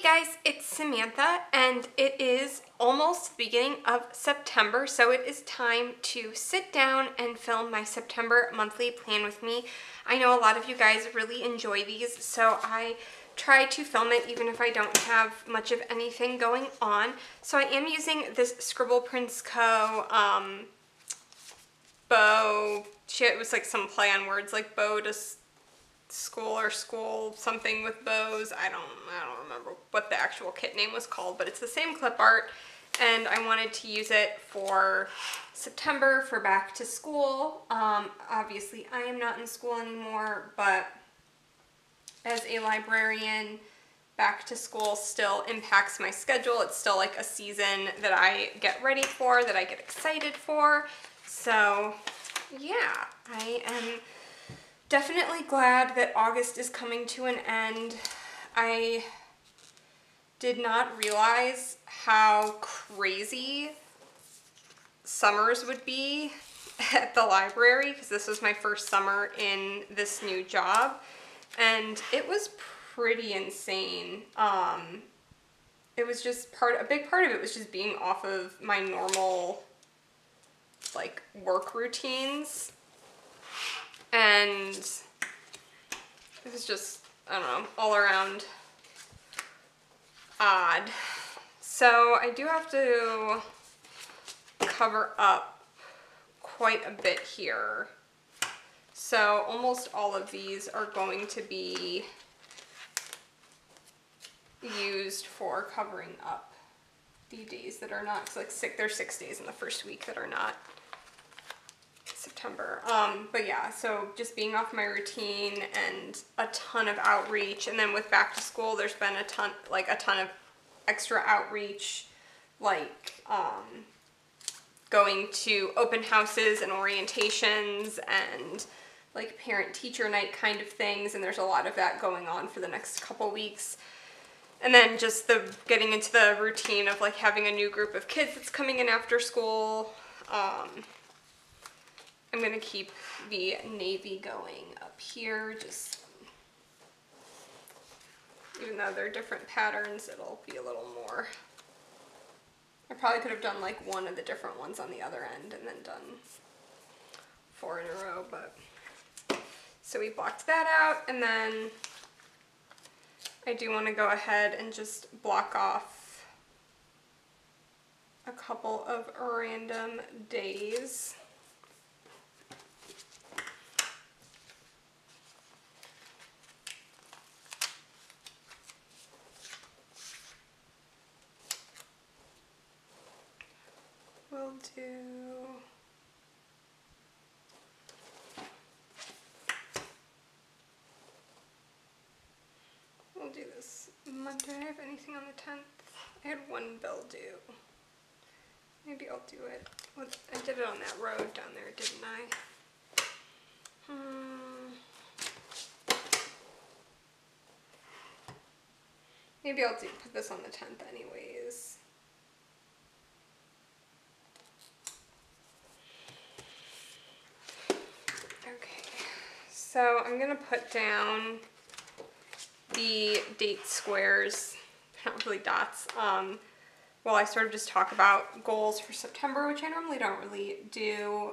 guys, it's Samantha, and it is almost the beginning of September, so it is time to sit down and film my September monthly plan with me. I know a lot of you guys really enjoy these, so I try to film it even if I don't have much of anything going on. So I am using this Scribble Prince Co. bow. It was like some play on words, like bow to school or school something with bows. I don't remember what the actual kit name was called, but it's the same clip art, and I wanted to use it for September for back to school. Obviously I am not in school anymore, but as a librarian, back to school still impacts my schedule. It's still like a season that I get ready for, that I get excited for. So yeah, I am definitely glad that August is coming to an end. I did not realize how crazy summers would be at the library, because this was my first summer in this new job, and it was pretty insane. It was just a big part of it was just being off of my normal like work routines. And it was just, I don't know, all around odd. So I do have to cover up quite a bit here. So almost all of these are going to be used for covering up the days that are not, like there's 6 days in the first week that are not September. But yeah, so just being off my routine and a ton of outreach, and then with back to school there's been a ton of extra outreach, like going to open houses and orientations and like parent teacher night kind of things, and there's a lot of that going on for the next couple weeks. And then just getting into the routine of like having a new group of kids that's coming in after school. I'm going to keep the navy going up here, just even though they're different patterns, it'll be a little more. I probably could have done like one of the different ones on the other end and then done 4 in a row, but so we blocked that out. And then I do want to go ahead and just block off a couple of random days. We'll do this Monday. Do I have anything on the 10th? I had one bill due. Maybe I'll do it. I did it on that road down there, didn't I? Maybe I'll put this on the 10th anyways. Okay, so I'm gonna put down the date squares, they're not really dots, well, I sort of just talk about goals for September, which I normally don't really do,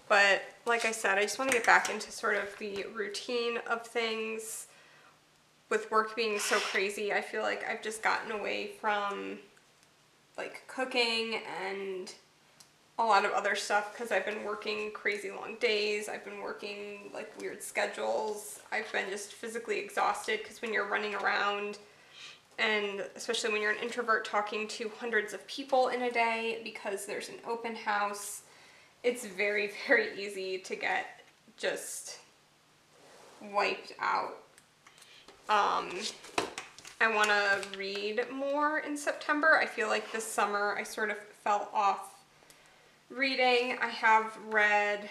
but like I said, I just want to get back into sort of the routine of things. With work being so crazy, I feel like I've just gotten away from like cooking and a lot of other stuff because I've been working crazy long days. I've been working like weird schedules. I've been just physically exhausted because when you're running around, and especially when you're an introvert talking to hundreds of people in a day because there's an open house, it's very, very easy to get just wiped out. I want to read more in September. I feel like this summer I sort of fell off reading. I've read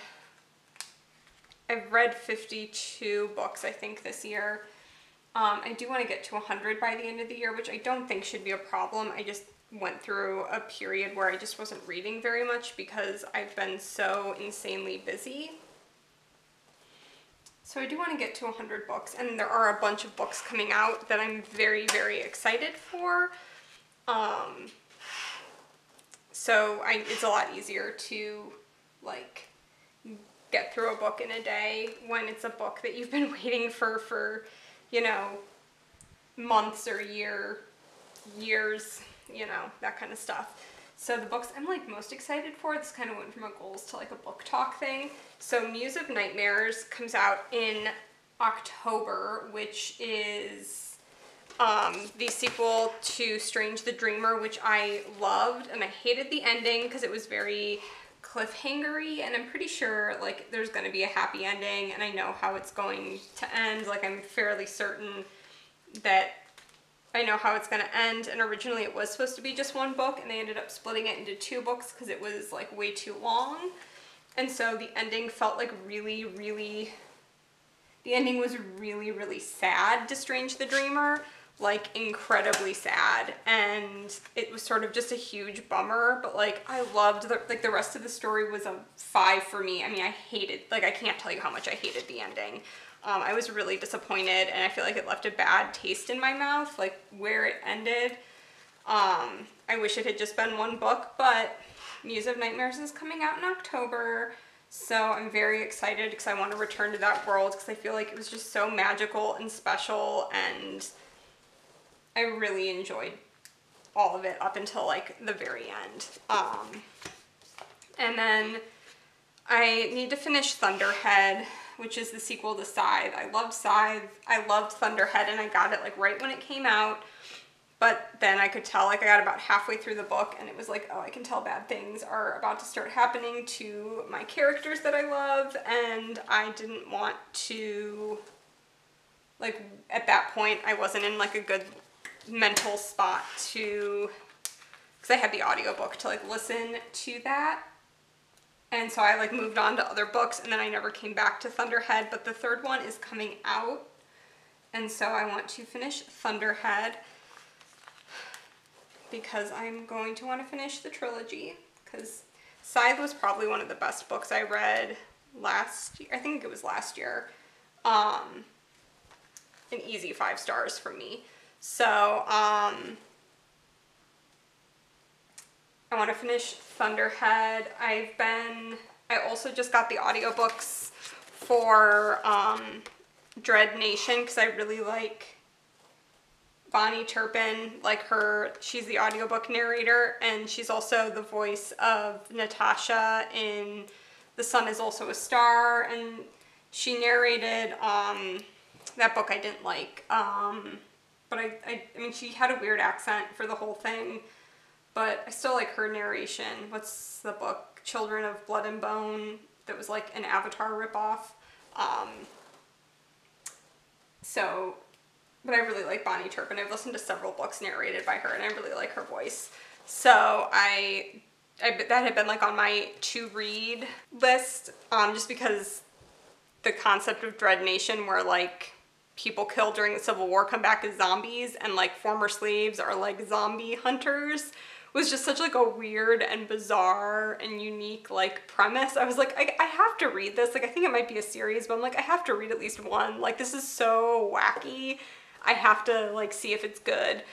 52 books, I think, this year. I do want to get to 100 by the end of the year, which I don't think should be a problem. I just went through a period where I just wasn't reading very much because I've been so insanely busy. So I do want to get to 100 books, and there are a bunch of books coming out that I'm very, very excited for. It's a lot easier to, like, get through a book in a day when it's a book that you've been waiting for, you know, months or years, you know, that kind of stuff. So the books I'm like most excited for, this kind of went from a goals to like a book talk thing. So Muse of Nightmares comes out in October, which is the sequel to Strange the Dreamer, which I loved, and I hated the ending because it was very cliffhangery, and I'm pretty sure like there's going to be a happy ending, and I know how it's going to end. Like, I'm fairly certain that I know how it's going to end, and originally it was supposed to be just one book, and they ended up splitting it into 2 books because it was like way too long. And so the ending felt like the ending was really sad to Strange the Dreamer, like incredibly sad, and it was sort of just a huge bummer. But like, I loved the rest of the story was a 5 for me. I mean, I can't tell you how much I hated the ending. I was really disappointed, and I feel like it left a bad taste in my mouth, like where it ended. I wish it had just been 1 book, but Muse of Nightmares is coming out in October, so I'm very excited because I want to return to that world because I feel like it was just so magical and special, and I really enjoyed all of it up until like the very end. And then I need to finish Thunderhead, which is the sequel to Scythe. I loved Scythe, I loved Thunderhead, and I got it like right when it came out. But then I could tell, like I got about halfway through the book and it was like, oh, I can tell bad things are about to start happening to my characters that I love, and I didn't want to, like, at that point I wasn't in like a good mental spot to, because I had the audiobook to like listen to that. And so I like moved on to other books, and then I never came back to Thunderhead, but the 3rd one is coming out. And so I want to finish Thunderhead because I'm going to want to finish the trilogy, because Scythe was probably one of the best books I read last year. I think it was last year. An easy 5 stars from me. So, I want to finish Thunderhead. I also just got the audiobooks for Dread Nation because I really like Bonnie Turpin. Like she's the audiobook narrator, and she's also the voice of Natasha in The Sun Is Also a Star, and she narrated that book I didn't like. But I mean, she had a weird accent for the whole thing. But I still like her narration. What's the book? Children of Blood and Bone, that was like an Avatar ripoff. But I really like Bonnie Turpin. I've listened to several books narrated by her, and I really like her voice. So that had been like on my to read list, just because the concept of Dread Nation, where like people killed during the Civil War come back as zombies, and like former slaves are like zombie hunters, was just such like a weird and bizarre and unique like premise. I was like, I have to read this. Like, I think it might be a series, but I'm like, I have to read at least 1. Like, this is so wacky. I have to like see if it's good.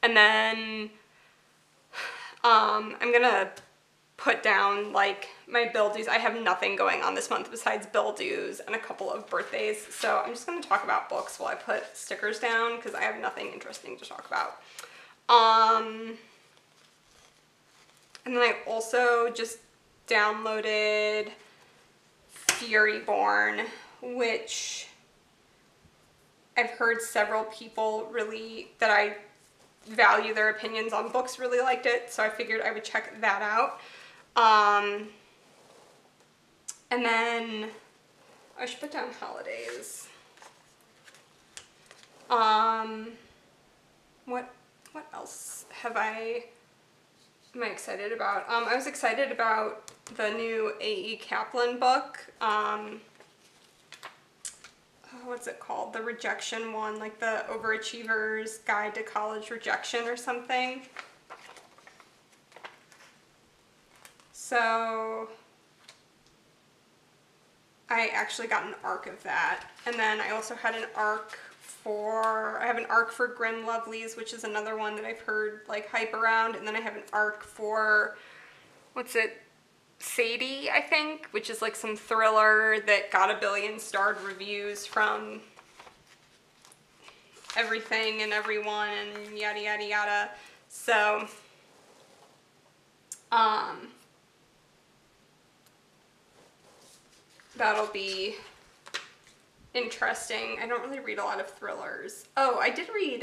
And then I'm gonna put down like my bill dues. I have nothing going on this month besides bill dues and a couple of birthdays. So I'm just gonna talk about books while I put stickers down because I have nothing interesting to talk about. And then I also just downloaded Furyborn, which I've heard several people that I value their opinions on books really liked it, so I figured I would check that out. And then I should put down holidays. What else am I excited about? I was excited about the new A.E. Kaplan book. What's it called? The rejection one, like the Overachiever's Guide to College Rejection or something. So I actually got an arc of that. And then I also had an arc for, I have an arc for Grim Lovelies, which is another one that I've heard like hype around. And then I have an arc for, what's it, Sadie, I think, which is like some thriller that got 1 billion starred reviews from everything and everyone and yada yada yada. So that'll be interesting. I don't really read a lot of thrillers. Oh, I did read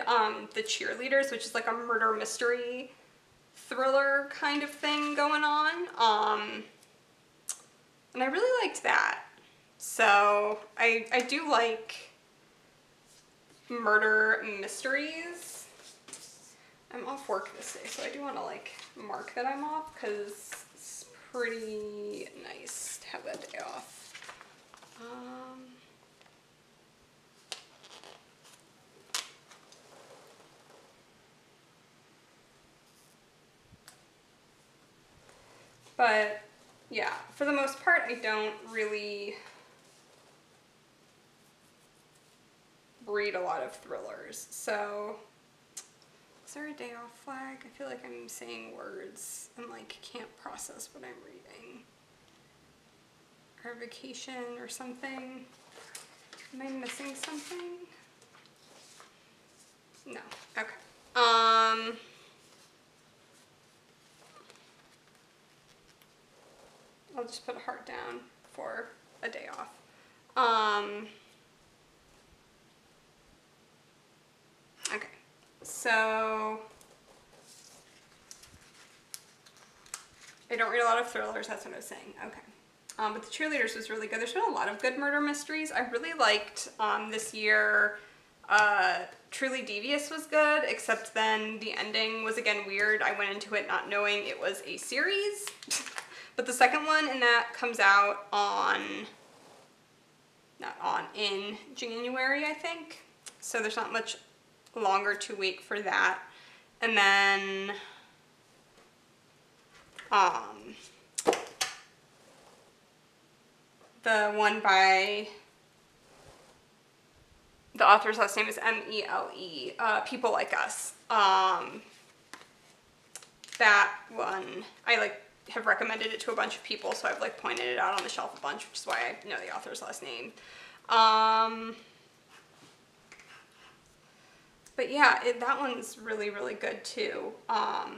The Cheerleaders, which is like a murder mystery thriller kind of thing going on. And I really liked that. So I do like murder mysteries. I'm off work this day, so I do want to like mark that I'm off because it's pretty nice to have that day off. But yeah, for the most part, I don't really read a lot of thrillers. So, is there a day off flag? I feel like I'm saying words and like can't process what I'm reading. Or vacation or something. Am I missing something? No. Okay. I'll just put a heart down for a day off. Okay. So I don't read a lot of thrillers, that's what I was saying. Okay. But The Cheerleaders was really good. There's been a lot of good murder mysteries. I really liked this year. Truly Devious was good, except then the ending was again weird. I went into it not knowing it was a series. But the second one in that comes out in January, I think. So there's not much longer to wait for that. And then the one by, the author's last name is M-E-L-E, People Like Us. That one, I like have recommended it to a bunch of people, so I've like pointed it out on the shelf a bunch, which is why I know the author's last name. But yeah, that one's really, really good too. I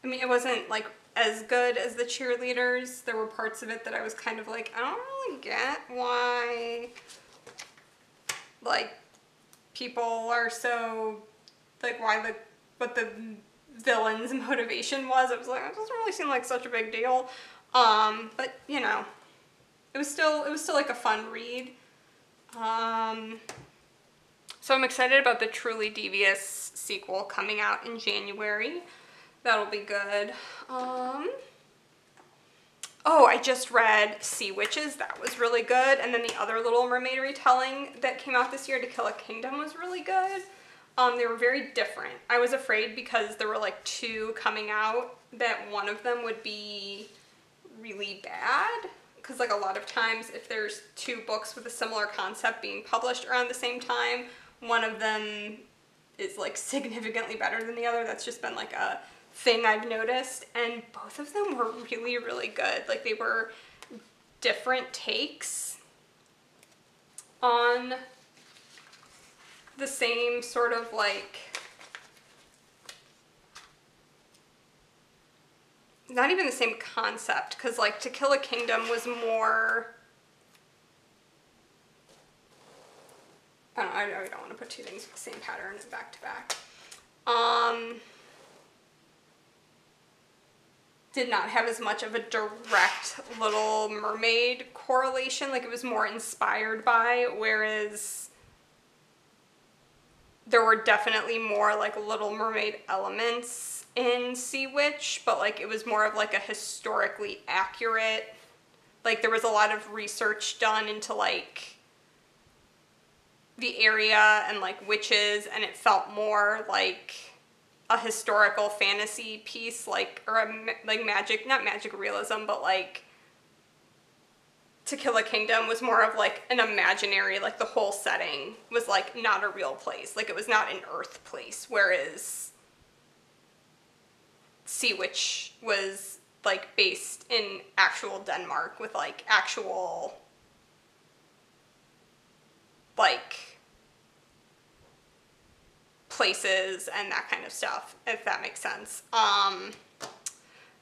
mean, it wasn't like as good as The Cheerleaders. There were parts of it that I was kind of like, I don't really get why like people are so like what the villain's motivation was. I was like, it doesn't really seem like such a big deal. But you know, it was still like a fun read. So I'm excited about the Truly Devious sequel coming out in January. That'll be good. Oh, I just read Sea Witches. That was really good. And then the other Little Mermaid retelling that came out this year, To Kill a Kingdom, was really good. They were very different. I was afraid because there were like 2 coming out that one of them would be really bad. Because like a lot of times if there's 2 books with a similar concept being published around the same time, one of them is like significantly better than the other. That's just been like a thing I've noticed. And both of them were really, really good. Like they were different takes on the same sort of like, not even the same concept, because like To Kill a Kingdom was more, I don't want to put 2 things with the same pattern back to back. Did not have as much of a direct Little Mermaid correlation, like it was more inspired by, whereas there were definitely more like Little Mermaid elements in Sea Witch, but like it was more of like a historically accurate, like there was a lot of research done into like the area and like witches, and it felt more like a historical fantasy piece, like, or a, like magic, not magic realism, but like To Kill a Kingdom was more of like an imaginary, like the whole setting was like not a real place. Like it was not an Earth place, whereas Sea Witch was like based in actual Denmark with like actual like places and that kind of stuff, if that makes sense.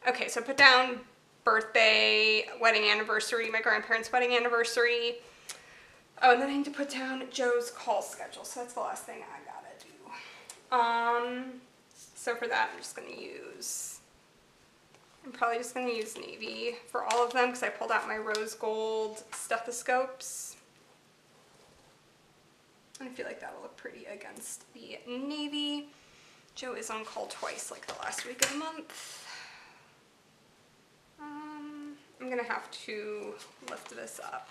Okay, so put down birthday, wedding anniversary, my grandparents' wedding anniversary. Oh, and then I need to put down Joe's call schedule, so that's the last thing I gotta do. So for that, I'm probably just gonna use navy for all of them because I pulled out my rose gold stethoscopes. I feel like that'll look pretty against the navy. Joe is on call twice, like the last week of the month. I'm gonna have to lift this up.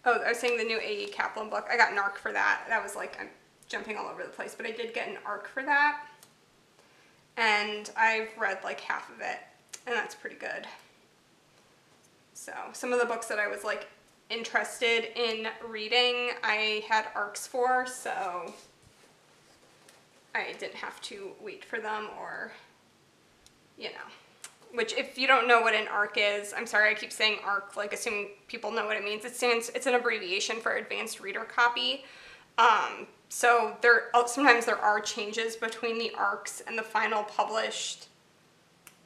Oh, I was saying the new A.E. Kaplan book. I got an ARC for that. That was like, I'm jumping all over the place, but I did get an ARC for that. And I've read like half of it, and that's pretty good. So some of the books that I was like interested in reading, I had ARCs for, so I didn't have to wait for them or, you know. Which, if you don't know what an ARC is, I'm sorry I keep saying ARC, like assuming people know what it means. It's an abbreviation for Advanced Reader Copy. So sometimes there are changes between the ARCs and the final published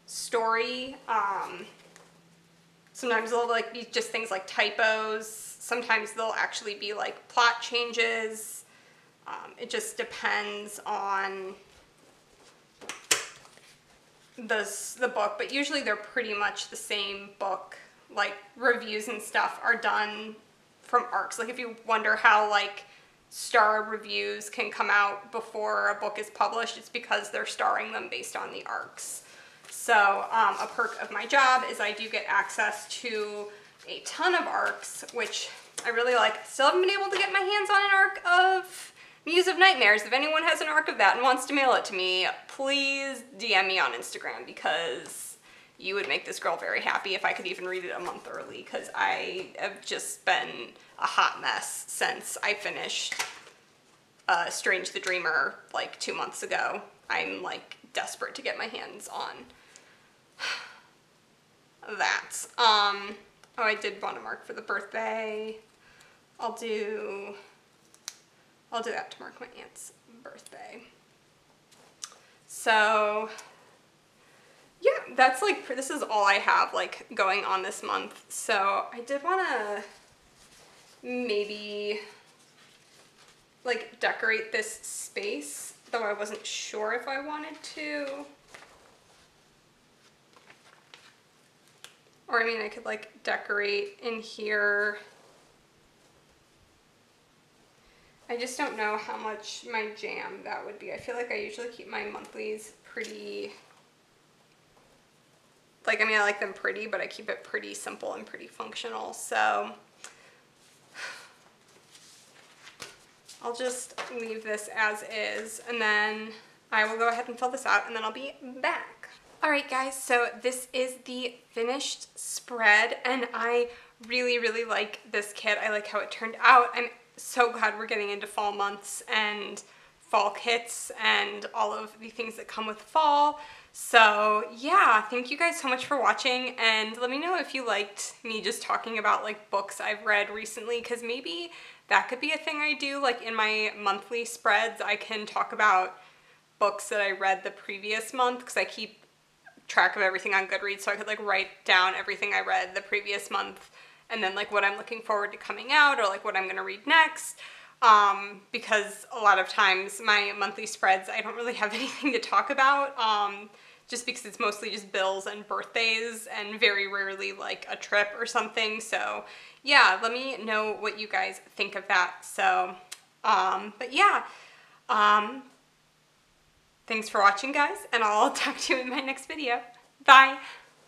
story. Sometimes they'll like be just things like typos. Sometimes they'll actually be like plot changes. It just depends on the book, but usually they're pretty much the same book. Like reviews and stuff are done from ARCs. Like if you wonder how like star reviews can come out before a book is published, it's because they're starring them based on the ARCs. So a perk of my job is I do get access to a ton of ARCs, which I really like. Still haven't been able to get my hands on an ARC of Muse of Nightmares. If anyone has an ARC of that and wants to mail it to me, please DM me on Instagram, because you would make this girl very happy if I could even read it a month early, because I have just been a hot mess since I finished Strange the Dreamer like 2 months ago. I'm like desperate to get my hands on that. Oh, I did want to mark for the birthday. I'll do that to mark my aunt's birthday. So yeah, that's like, this is all I have like going on this month. So I did want to maybe like decorate this space, though I wasn't sure if I wanted to. Or I mean, I could like decorate in here. I just don't know how much my jam that would be. I feel like I usually keep my monthlies pretty, like, I mean, I like them pretty, but I keep it pretty simple and pretty functional. So I'll just leave this as is, and then I will go ahead and fill this out, and then I'll be back. All right, guys, so this is the finished spread, and I really, really like this kit. I like how it turned out. I'm so glad we're getting into fall months and fall kits and all of the things that come with fall. So yeah, thank you guys so much for watching, and let me know if you liked me just talking about like books I've read recently, because maybe that could be a thing I do. Like in my monthly spreads, I can talk about books that I read the previous month, because I keep track of everything on Goodreads, so I could like write down everything I read the previous month, and then like what I'm looking forward to coming out, or like what I'm gonna read next. Because a lot of times my monthly spreads, I don't really have anything to talk about, just because it's mostly just bills and birthdays and very rarely like a trip or something. So yeah, let me know what you guys think of that. So, but yeah, thanks for watching, guys, and I'll talk to you in my next video. Bye!